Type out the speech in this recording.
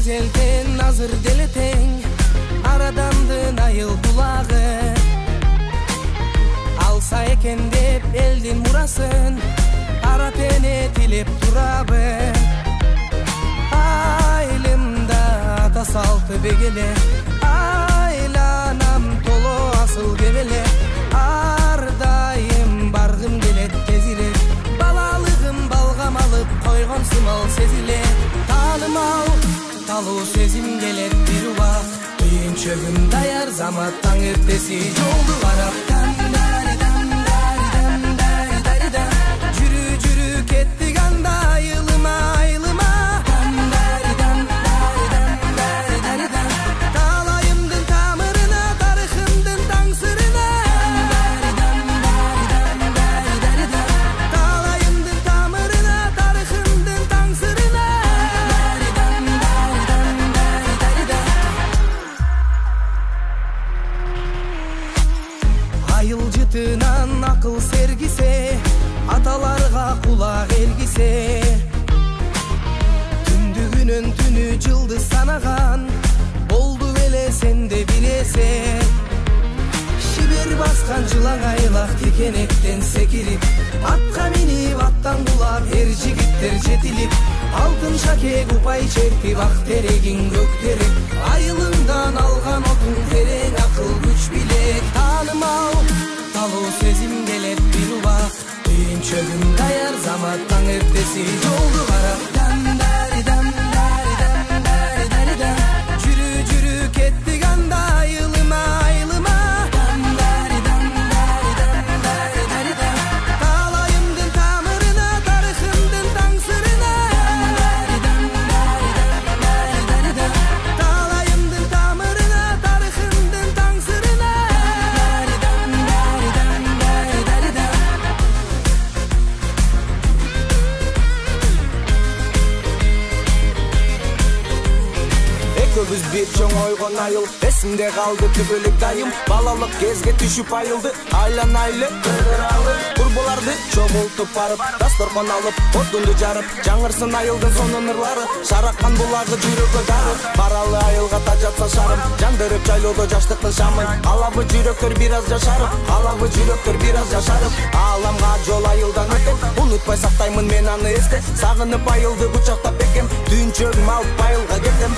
эжелден азыр деле тең, арадандын айыл булагы. Алса экен деп элдин мурасын, ара тене тилеп турабы. Айылымда ата салты бегеле, айланам толо асыл кебеле. Ар дайым баргым келет тезирет, балалыгым балгам алып койгон сымал сезиле. Таанымал талуу сезим келет бир убак, түйүнчөгүм даяр замат таң эртеси жолду карап. Жүрү жүрү кеттик анда айылыма айылыма. Талайымдын тамырына, тарыхымдын таң сырына. Талайымдын тамырына, тарыхымдын таң сырына. Айыл жытынан акыл сергисе, аталарга кулак элгисе. Түндүгүнөн түнү жылдыз санаган, болду беле сенде биресе. Шибер баскан жылаң айлак текенектен секирип, атка минип аттан кулап эр жигиттер жетилип. Алтын шаке купай чертип, ак терегиң көктерек. Айылыңдан алган отуң терең акыл күч билек. Таанымал талуу сезим келет бир убак, түйүнчөгүм даяр замат таң эртеси жолду карап. Жүрү жүрү кеттик анда айылыма айылыма. Талайымдын тамырына, тарыхымдын таң сырына. Талайымдын тамырына, тарыхымдын таң сырына. Экөөбүз бир чоң ойгон айыл, эсимде калды түбөлүк дайым. Балалык кезге түшүп айылды, айланайлы кыдыралы. Курбуларды чогултуп барып, дасторкон алып, отунду жарып. Жаңырсын айылдын сонун ырлары, шараккан булагы жүрөгө дарып. Баралы айылга тажатса шарым, жандырып жайлоодо жаштыктын шамын. Алабы жүрөктөр бир аз жашарып, алабы жүрөктөр бир аз жашарып. Ааламга жол айылдан өтөм, унутпай сактаймын мен аны эсте. Сагынып айылды кучактап бекем, түйүнчөгүм алып айылга кетем.